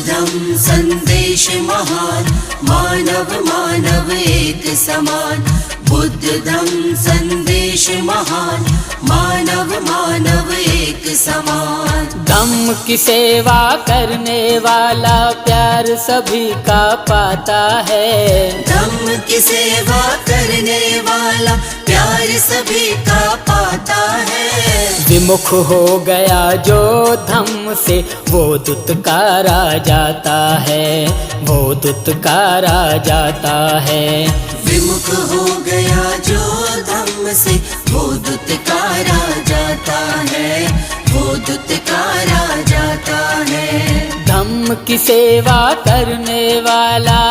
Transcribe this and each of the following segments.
धम्म संदेश महान, मानव मानव एक समान। बुद्ध धम्म संदेश महान, मानव मानव एक समान। धम्म की सेवा करने वाला प्यार सभी का पाता है। धम्म की सेवा करने वाला प्यार सभी का पाता है। विमुख हो गया जो धम्म से वो दुत्कारा जाता है, वो दुत्कारा जाता है। विमुख हो गया जो धम्म से वो दुत्कारा जाता है, वो दुत्कारा जाता है। धम्म की सेवा करने वाला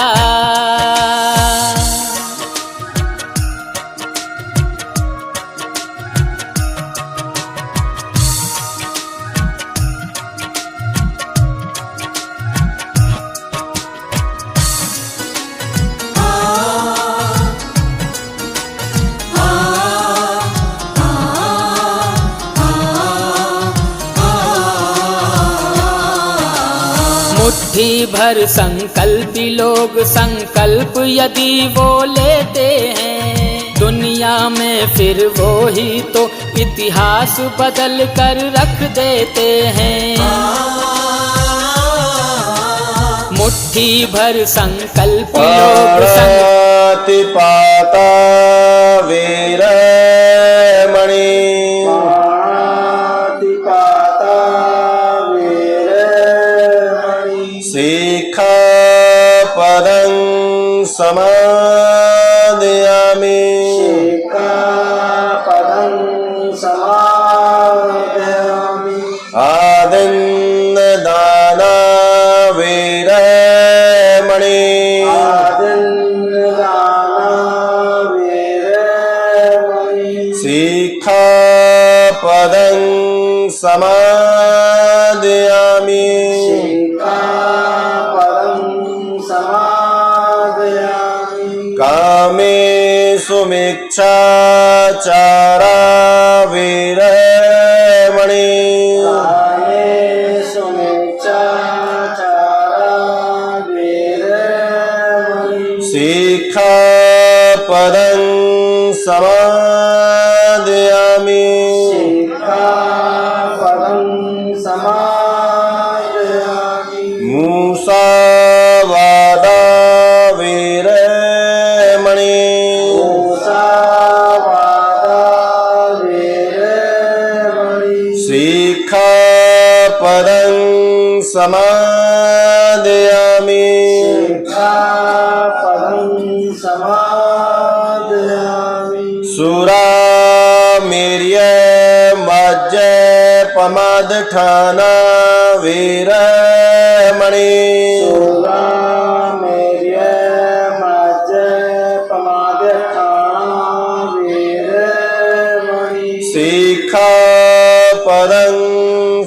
मुट्ठी भर संकल्पी लोग संकल्प यदि वो लेते हैं, दुनिया में फिर वो ही तो इतिहास बदल कर रख देते हैं। मुट्ठी भर संकल्पी लोग पाता वीर मणि, पदं समादयामि, पदं समादयामि। आदिन्न दाना वीरमणि, आदिन्न दाना वीरमणि। सिक्खापदं समादयामि, कामेषु मिच्छाचारा वीरमणि, कामेषु मिच्छाचारा वीरमणि। सिक्खापदं समादयामि, सिक्खापदं समादयामि। मूसावादा सिक्खापदं समादयामि, सिक्खापदं समादयामि। सुरामेर्य मज्जपमादठाना वीरमणि, सुरामेर्य मज्जपमादठाना वीरमणि। सिक्खापदं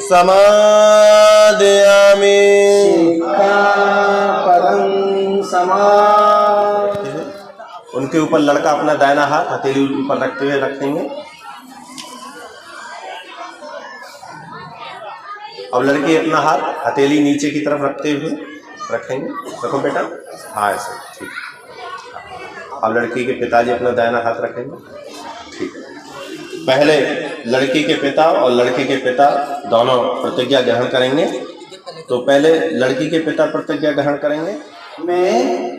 समादयामि, सिक्खापदं समादयामि। उनके ऊपर लड़का अपना दाहिना हाथ हथेली ऊपर रखते हुए रखेंगे। अब लड़की अपना हाथ हथेली नीचे की तरफ रखते हुए रखेंगे। रखो बेटा, हाँ ऐसे, ठीक। अब लड़की के पिताजी अपना दाहिना हाथ रखेंगे, ठीक। पहले लड़की के पिता और लड़के के पिता दोनों प्रतिज्ञा ग्रहण करेंगे। तो पहले लड़की के पिता प्रतिज्ञा ग्रहण करेंगे। मैं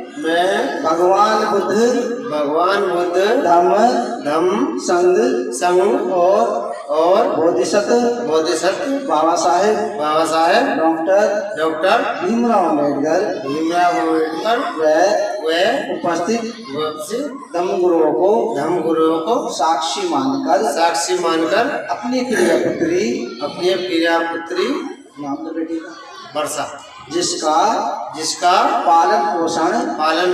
भगवान बुद्ध धम्म संघ और बोधिसत्व बाबा साहेब डॉक्टर भीमराव अम्बेडकर व उपस्थित धम्म गुरुओं को साक्षी मानकर अपनी प्रिय पुत्री नाम तो बेटी का वर्षा, जिसका पालन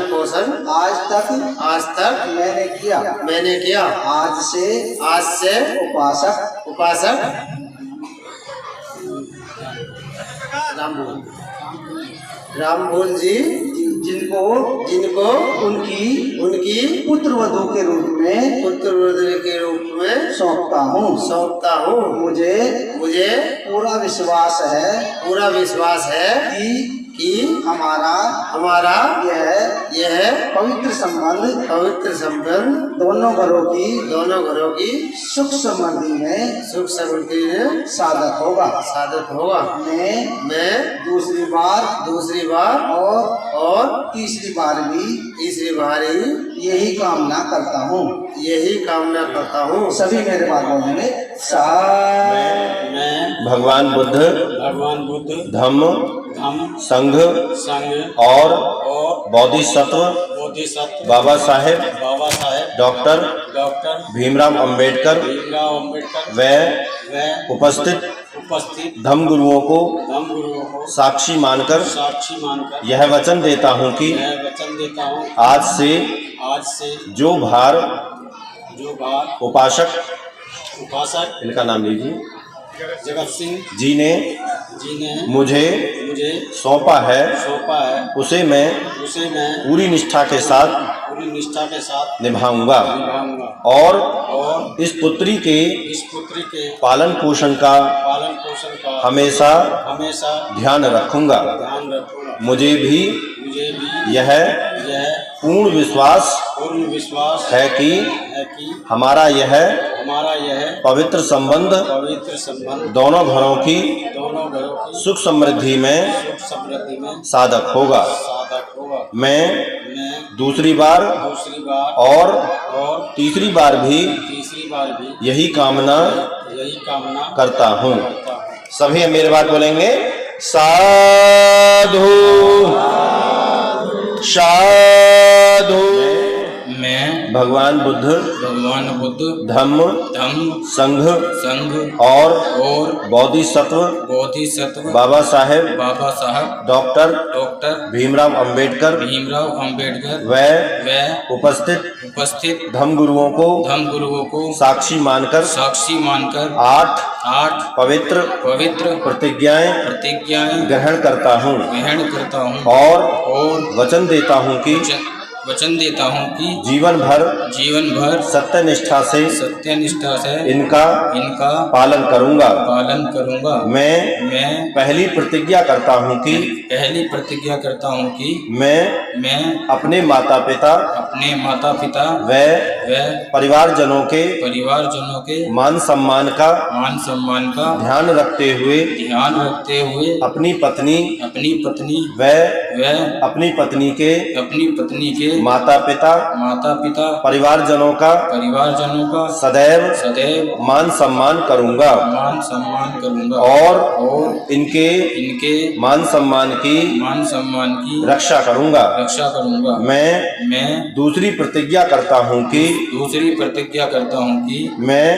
पोषण आज तक मैंने किया। आज से उपासक रामभोल जी जिनको उनकी पुत्रवधू के रूप में सौंपता हूँ। मुझे पूरा विश्वास है कि हमारा यह पवित्र संबंध दोनों घरों की सुख समृद्धि में साधक होगा। मैं दूसरी बार और तीसरी बार भी यही कामना करता हूँ। सभी मेरे बात बोलेंगे। भगवान बुद्ध धम्म संघ और बोधिसत्व बाबा साहेब डॉक्टर भीमराव अंबेडकर व उपस्थित धम्म गुरुओं को साक्षी मानकर यह वचन देता हूँ कि आज से जो भार उपासक इनका नाम लीजिए जगत सिंह जी ने मुझे सौंपा है उसे मैं पूरी निष्ठा के साथ निभाऊंगा और इस पुत्री के पालन पोषण का हमेशा ध्यान रखूंगा। मुझे भी यह पूर्ण विश्वास है कि हमारा यह पवित्र संबंध दोनों घरों की सुख समृद्धि में साधक होगा। मैं दूसरी बार और तीसरी बार भी यही कामना करता हूँ। सभी मेरे बात बोलेंगे। साधु साधु। मैं भगवान बुद्ध धम्म संघ और बोधिसत्व बाबा साहेब डॉक्टर भीमराव अंबेडकर व उपस्थित धम्म गुरुओं को साक्षी मानकर 8 पवित्र प्रतिज्ञाएं ग्रहण करता हूँ और वचन देता हूँ कि जीवन भर सत्यनिष्ठा से इनका पालन करूंगा। मैं पहली प्रतिज्ञा करता हूँ कि मैं अपने माता पिता व परिवारजनों के मान सम्मान का ध्यान रखते हुए अपनी पत्नी व अपनी पत्नी के माता पिता परिवारजनों का सदैव मान सम्मान करूंगा और इनके मान सम्मान की रक्षा करूंगा। मैं दूसरी प्रतिज्ञा करता हूँ कि मैं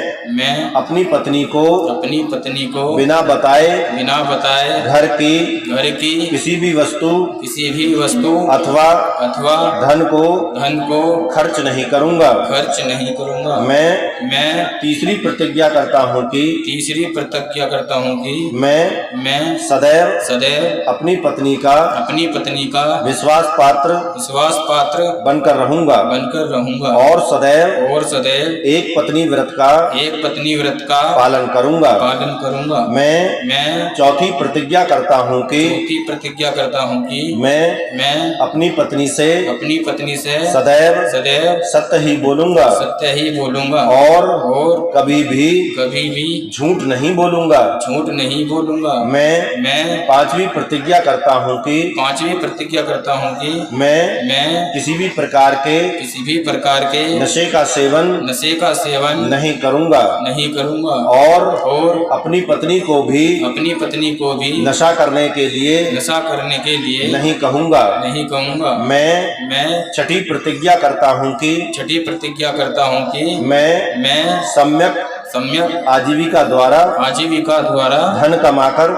अपनी पत्नी को बिना बताए घर की किसी भी वस्तु अथवा धन को खर्च नहीं करूंगा। मैं तीसरी प्रतिज्ञा करता हूँ कि मैं सदैव अपनी पत्नी का विश्वास पात्र बनकर रहूंगा और सदैव एक पत्नी व्रत का पालन करूंगा। मैं चौथी प्रतिज्ञा करता हूँ कि मैं अपनी पत्नी से सदैव सत्य ही बोलूंगा और कभी भी झूठ नहीं बोलूंगा। मैं पांचवी प्रतिज्ञा करता हूँ कि मैं किसी भी प्रकार के नशे का सेवन नहीं करूंगा और अपनी पत्नी को भी नशा करने के लिए नहीं कहूँगा। मैं छठी प्रतिज्ञा करता हूँ कि मैं सम्यक सम्यक आजीविका द्वारा आजीविका द्वारा धन कमाकर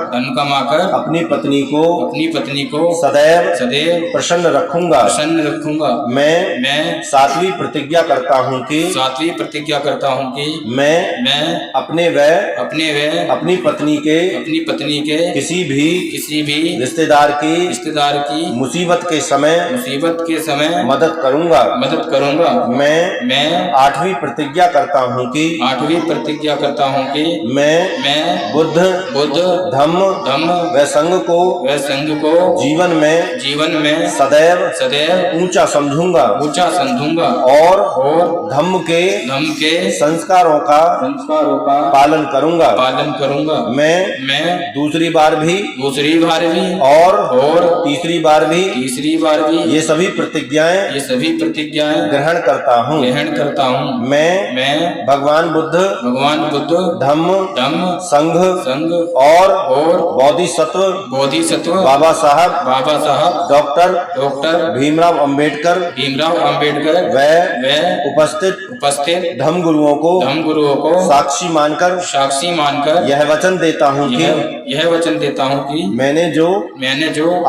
अपनी पत्नी को सदैव सदैव प्रसन्न रखूंगा। रखूंगा। मैं सातवीं प्रतिज्ञा करता हूँ कि मैं अपने व अपनी पत्नी के किसी भी रिश्तेदार की मुसीबत के समय मदद करूंगा। मैं आठवीं प्रतिज्ञा करता हूँ कि मैं बुद्ध धम्म व संघ को जीवन में सदैव ऊंचा समझूंगा और धम्म के संस्कारों का पालन करूंगा। मैं दूसरी बार भी और तीसरी बार भी ये सभी प्रतिज्ञाएं ग्रहण करता हूँ। मैं भगवान बुद्ध धम्म संघ और बोधिसत्व बाबा साहब डॉक्टर भीमराव अंबेडकर व उपस्थित धम्म गुरुओं को साक्षी मानकर यह वचन देता हूँ कि मैंने जो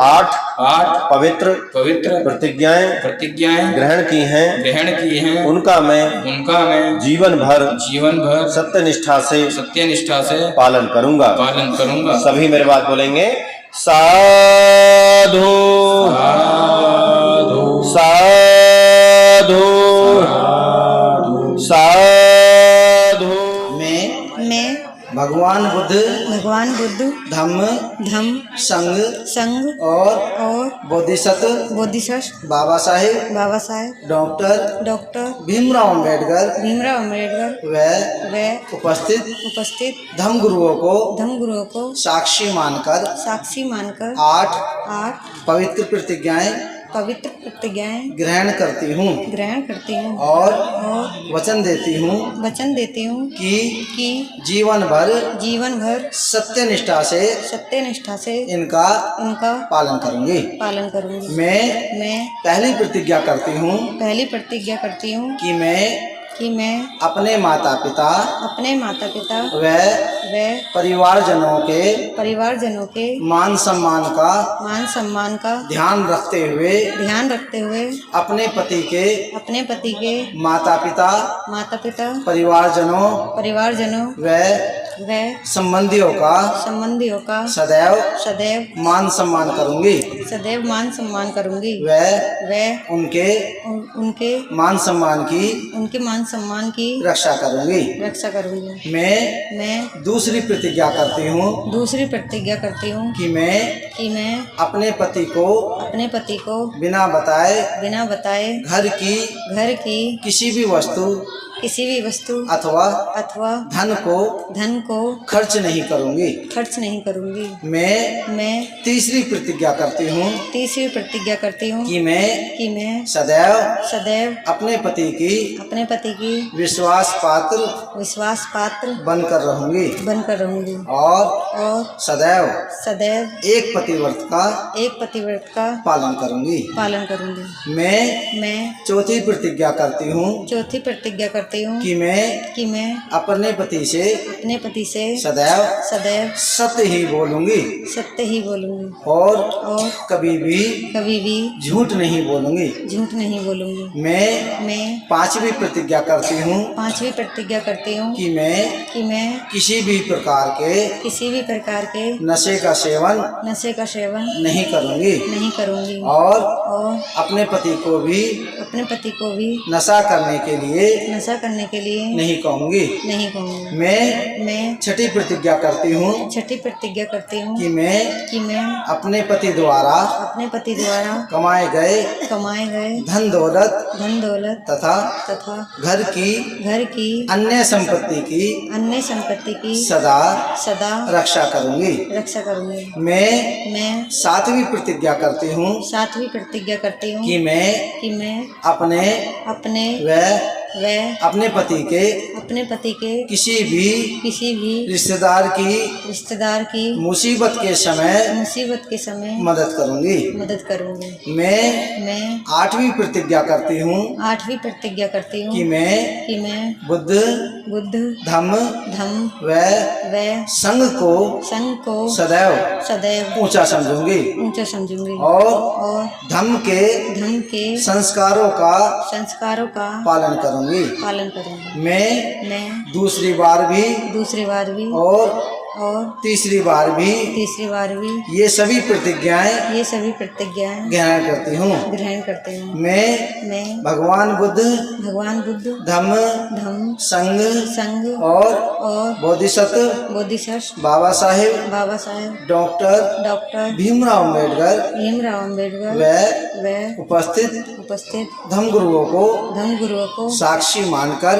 आठ पवित्र प्रतिज्ञाएं ग्रहण की हैं उनका मैं जीवन भर सत्यनिष्ठा से पालन करूंगा। सभी मेरे बात बोलेंगे। साधु साधु साधु। मैं भगवान बुद्ध धम्म संघ और बोधिसत्व बाबा साहेब डॉक्टर भीमराव अम्बेडकर व उपस्थित धम्म गुरुओं को साक्षी मानकर आठ पवित्र प्रतिज्ञाएं ग्रहण करती हूँ और वचन देती हूँ कि जीवन भर सत्यनिष्ठा से इनका पालन करूंगी। मैं पहली प्रतिज्ञा करती हूँ कि मैं अपने माता पिता व परिवारजनों के मान सम्मान का ध्यान रखते हुए अपने पति के माता पिता परिवारजनों व संबंधियों का सदैव मान सम्मान करूंगी व उनके मान सम्मान की रक्षा करूंगी। मैं दूसरी प्रतिज्ञा करती हूँ कि मैं अपने पति को बिना बताए घर की किसी भी वस्तु अथवा धन को खर्च नहीं करूंगी। मैं तीसरी प्रतिज्ञा करती हूँ कि मैं सदैव अपने पति की विश्वास पात्र बनकर रहूंगी और सदैव एक पतिव्रत का पालन करूंगी। मैं चौथी प्रतिज्ञा करती हूँ कि मैं अपने पति से सदैव सत्य ही बोलूंगी और कभी भी झूठ नहीं बोलूंगी। मैं पांचवी प्रतिज्ञा करती हूँ कि मैं किसी भी प्रकार के नशे का सेवन नहीं करूंगी और अपने पति को भी नशा करने के लिए नहीं कहूंगी। मैं छठी प्रतिज्ञा करती हूँ कि मैं अपने पति द्वारा कमाए गए धन दौलत तथा घर की अन्य संपत्ति की सदा रक्षा करूंगी। मैं सातवीं प्रतिज्ञा करती हूँ कि मैं अपने व अपने पति के किसी भी रिश्तेदार की मुसीबत के समय मदद करूंगी। मैं 8वीं प्रतिज्ञा करती हूँ कि मैं बुद्ध धम्म व संघ को सदैव ऊंचा समझूंगी और धम्म के संस्कारों का पालन करूंगी। मैं दूसरी बार भी और तीसरी बार भी ये सभी प्रतिज्ञाएं ग्रहण करती हूँ। मैं भगवान बुद्ध धम्म संघ और बोधिसत्व बाबा साहेब डॉक्टर भीमराव अम्बेडकर व उपस्थित धम्म गुरुओं को साक्षी मानकर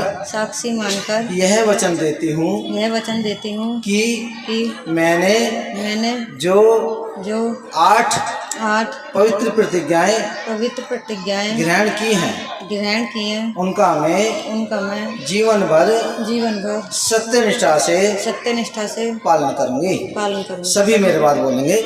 यह वचन देती हूँ कि मैंने जो 8 पवित्र प्रतिज्ञाएं ग्रहण की हैं उनका मैं जीवन भर सत्यनिष्ठा से पालन करूंगी। सभी मेरे बात बोलेंगे।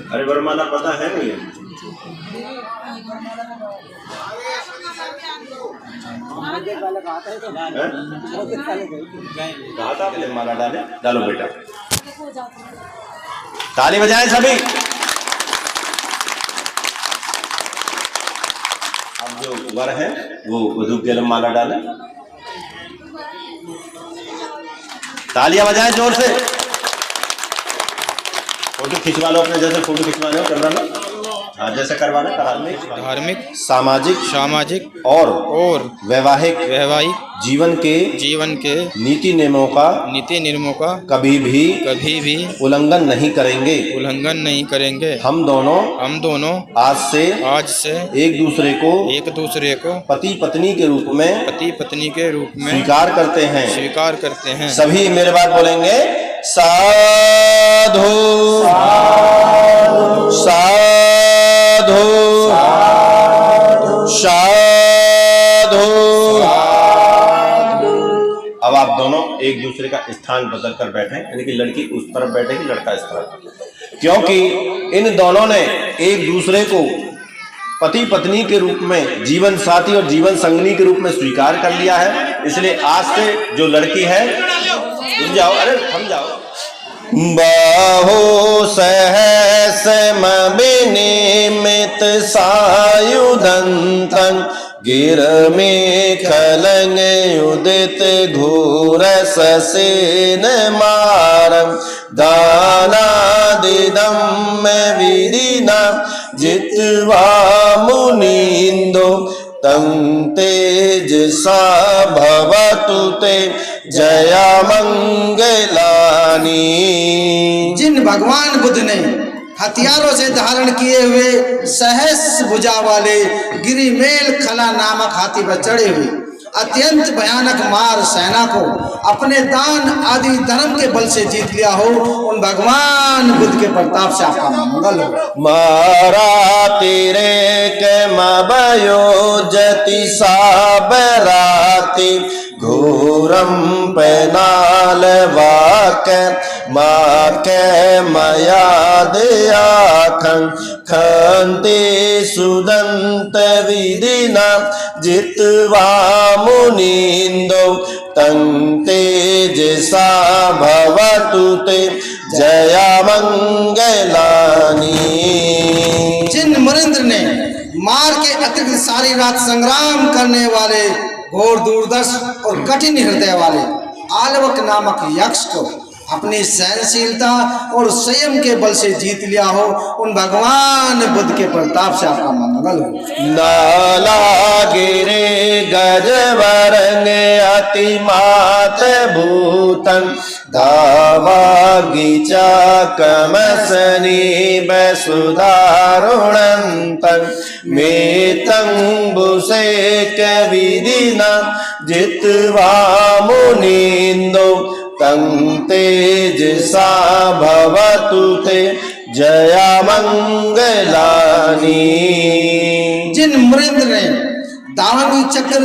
अरे वरमाला पता है नहीं? कहा था पहले माला डालो बेटा। ताली बजाएं सभी। अब जो वर है वो वधू के माला डाले। तालियां बजाएं जोर से। फोटो खिंचवा लो अपने जैसे फोटो खिंचवा लो कैमरा में। हाँ जैसे करवाना धार्मिक सामाजिक और वैवाहिक जीवन के नीति नियमों का कभी भी उल्लंघन नहीं करेंगे। हम दोनों आज से एक दूसरे को पति पत्नी के रूप में स्वीकार करते हैं। सभी मेरे बात बोलेंगे। साधु साधु साधु। अब आप दोनों एक दूसरे का स्थान बदल कर बैठे, यानी कि लड़की उस तरफ बैठेगी, लड़का इस तरफ, क्योंकि इन दोनों ने एक दूसरे को पति पत्नी के रूप में, जीवन साथी और जीवन संगनी के रूप में स्वीकार कर लिया है। इसलिए आज से जो लड़की है, जाओ, अरे थम जाओ। बाहो सहस विनिमित सायुधंतं गिर में खलन उदित घोर ससेन मारम दानादिदम विदिना जित्वा मुनींदो तं तेजसा भवतु ते जया मंगलानी। जिन भगवान बुद्ध ने हथियारों से धारण किए हुए सहस भुजा वाले गिरिमेल खला नामक हाथी पर चढ़े हुए अत्यंत भयानक मार सेना को अपने दान आदि धर्म के बल से जीत लिया हो, उन भगवान बुद्ध के प्रताप से आपका मंगल हो। मारा तेरे के मबयो जति साबराती घोरम पैनाल वाक माके मया दयाखं खंते सुदंत विदिना जित्वा मुनींदो तं तेजसा भवतु ते जया मंगलानी। जिन मुनिंद्र ने मार के अतिरिक्त सारी रात संग्राम करने वाले घोर दूरदर्श और कठिन हृदय वाले आलवक नामक यक्ष को अपनी सहनशीलता और संयम के बल से जीत लिया हो, उन भगवान बुद्ध के प्रताप से आपका मंगल हो। नाला गिरे गजवरंग अति मात भूतन धावा गीचा कमसनी वसुधारुणंतं मेतं बुसेक विदिना जित्वा मुनीन्दो तं तेजसा भवतु ते जया मंगलानि। जिन मृंद ने दावानी चक्र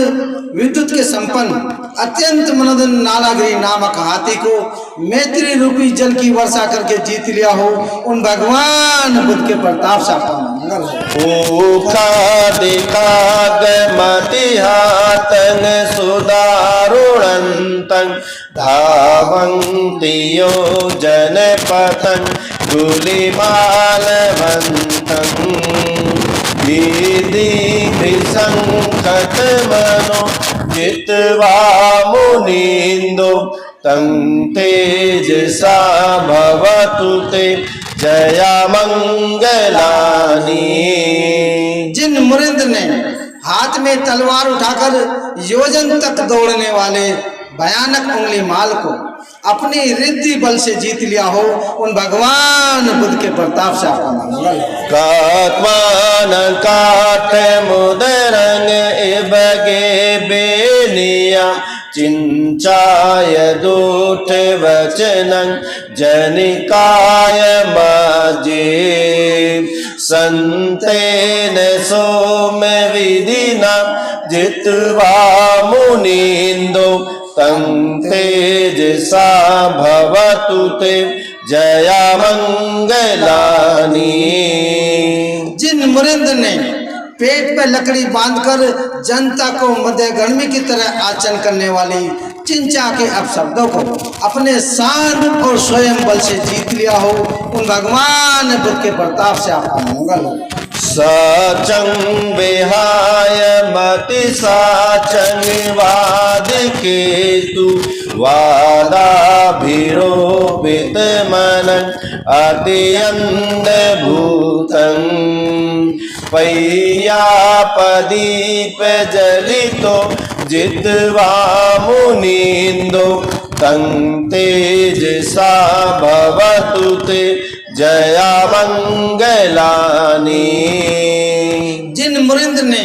विद्युत के संपन्न अत्यंत मनोदन नालागिरी नामक हाथी को मैत्री रूपी जल की वर्षा करके जीत लिया हो, उन भगवान बुद्ध के प्रताप से आपका मंगल हो। ऊकादिकागमतिहातं सुदारुणन्तं धावन्ति योजनपथं गुलिमालवन्तं दीदीभिसङ्कटमनो जित्वा मुनीन्दो तं तेजसा भवतु ते जया मंगलानि। जिन मुरिंद ने हाथ में तलवार उठाकर योजन तक दौड़ने वाले भयानक उंगली माल को अपनी रिद्धि बल से जीत लिया हो, उन भगवान बुद्ध के प्रताप से आपका मंगल हो। कात्मान काट मुदरंग इबगे बेनिया चिंचाय दूठ वचनं जनिकाय माजे संतेन सोम विधिना जित्वा मुनीन्दो तं तेजसा भवतु ते जया मंगलानि। जिन मुरिंद ने पेट पे लकड़ी बांधकर जनता को मध्य गर्मी की तरह आचरण करने वाली चिंचा के अपशब्दों को अपने शान और स्वयं बल से जीत लिया हो, उन भगवान बुद्ध के प्रताप से आपका मंगल हो। साचं विहाय मति साचं वाद केतु वादाभिरोपित मनन अत्यंत भूतं पय्यापदीप जलितो जित्वा मुनीन्दो तं तेजसा भवतु ते जया मंगलानि। जिन मुरिंद ने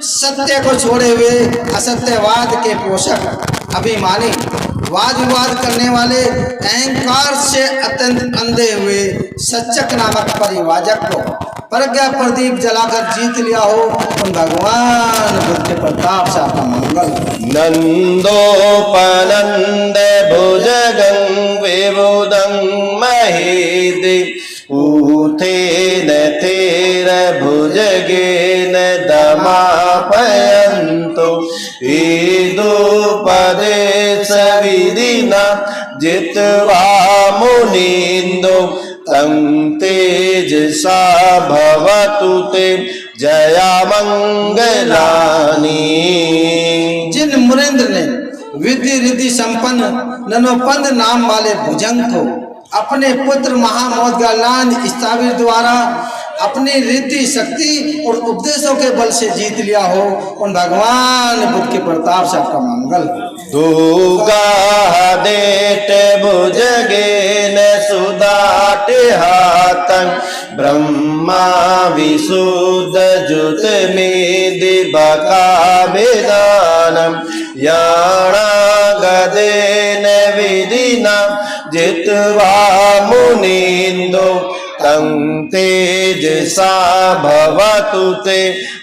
सत्य को छोड़े हुए असत्यवाद के पोषक अभिमानी वाद विवाद करने वाले अहंकार से अत्यंत अंधे हुए सच्चक नामक परिवाजक को प्रज्ञा प्रदीप जलाकर जीत लिया हो, उन भगवान बुद्ध के प्रताप से आपका मंगल। नंदोपनंद भुजगं विबुधं महेदे ऊथेन थेर भुजगेन दमापयन्तो ईदुपदेश विधिना जित्वा मुनीन्दो तं तेजसा भवतु ते जया मंगलानि। जिन मुरेंद्र ने विधि रिद्धि संपन्न ननोपंद नाम वाले भुजंग को अपने पुत्र महामोदगलान स्थावीर द्वारा अपनी रिद्धि शक्ति और उपदेशों के बल से जीत लिया हो, उन भगवान बुद्ध के प्रताप से आपका मंगल। दूगा देट भुजगेन सुदाट हातं ब्रह्मा विशुद्ध जुत मेदि बका वेदानम याणा गदेन विधिना जित्वा मुनीन्दो तं तेजसा भवतु ते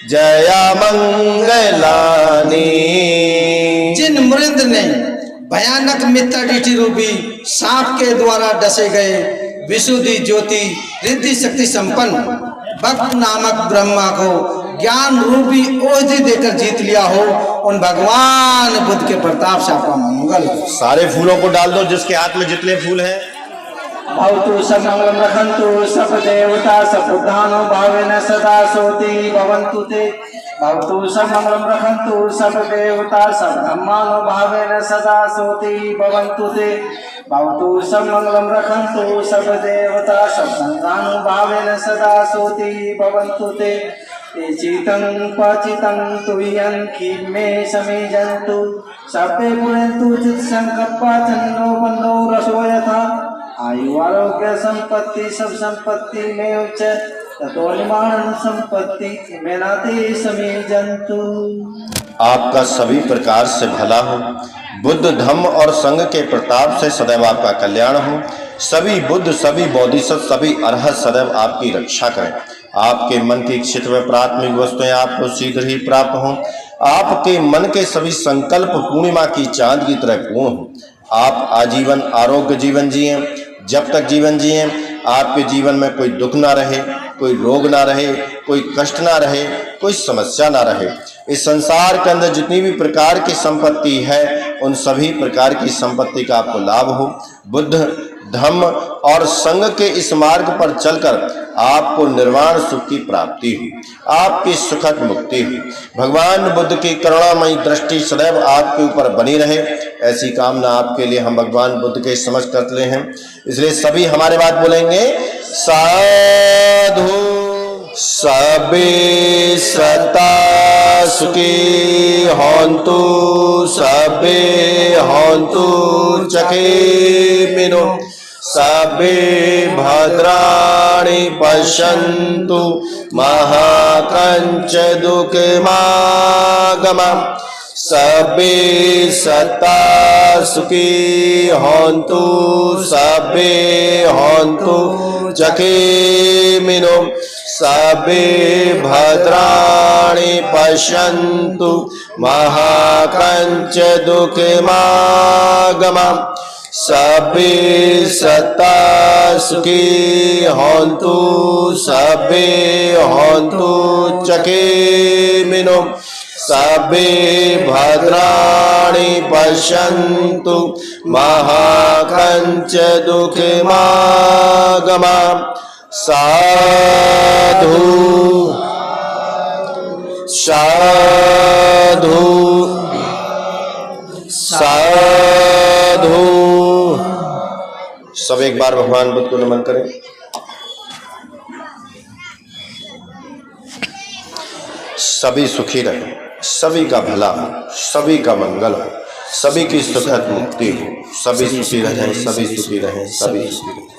जया मंगलानि। जिन मुरिंद ने भयानक मित्रडिठी रूपी सांप के द्वारा डसे गए विशुद्धि ज्योति रिद्धि शक्ति संपन्न भक्त नामक ब्रह्मा को ज्ञान रूपी औषधि देकर जीत लिया हो, उन भगवान बुद्ध के प्रताप से आपका मंगल। सारे फूलों को डाल दो जिसके हाथ में जितने फूल हैं। भवतु समंगलं रखन्तु सब देवता सप्रधानो भावेन सदा सोति भवन्तु ते। भवतु समंगलं रखन्तु सब देवता सब्रह्मानो भावेन सदा सोति भवन्तु ते। भवतु समंगलं रखन्तु सब देवता सब्रह्मानो भावेन सदा सोति भवन्तु ते। चितं पचितं तुयं खिमे समीजन्तु सर्वे पुनन्तु चित्संकप्पा चन्द्रो बन्धो रसो यथा। आयु आरोग्य संपत्ति सब संपत्ति में उच्च ततो निमाण संपत्ति में नाते समी जंतु। आपका सभी प्रकार से भला हो। बुद्ध धम्म और संघ के प्रताप से सदैव आपका कल्याण हो। सभी बुद्ध, सभी बोधिसत्व, सभी अरहत सदैव आपकी रक्षा करें। आपके मन की इच्छित व प्राथमिक वस्तुएं आपको शीघ्र ही प्राप्त हों। आपके मन के सभी संकल्प पूर्णिमा की चांद की तरह पूर्ण हो। आप आजीवन आरोग्य जीवन जिएं। जब तक जीवन जिएं आपके जीवन में कोई दुख ना रहे, कोई रोग ना रहे, कोई कष्ट ना रहे, कोई समस्या ना रहे। इस संसार के अंदर जितनी भी प्रकार की संपत्ति है उन सभी प्रकार की संपत्ति का आपको लाभ हो। बुद्ध धम्म और संघ के इस मार्ग पर चलकर आपको निर्वाण सुख की प्राप्ति हुई, आपकी सुखद मुक्ति हुई। भगवान बुद्ध की करुणामयी दृष्टि सदैव आपके ऊपर बनी रहे, ऐसी कामना आपके लिए हम भगवान बुद्ध के समझ करते हैं। इसलिए सभी हमारे बात बोलेंगे, साधु सबे सता सुखी होन्तु, सबे होन्तु चखेमिनो, सबे भद्राणि पश्यन्तु महाकञ्च दुःखमागमम्। सबे सता सुखी होन्तु, सबे होन्तु चखेमिनो, सबे भद्राणि पश्यन्तु महाकञ्च दुःखमागमम्। सबे सता सुखी होन्तु, सबे होन्तु चखेमिनो, सबे भद्राणि पश्यन्तु महाकञ्च दुःखमागमम्। साधु साधु साधु। सब एक बार भगवान बुद्ध को नमन करें। सभी सुखी रहें, सभी का भला हो, सभी का मंगल हो, सभी की सुखद मुक्ति हो। सभी सुखी रहें, सभी सुखी रहें, सभी सुखी रहें।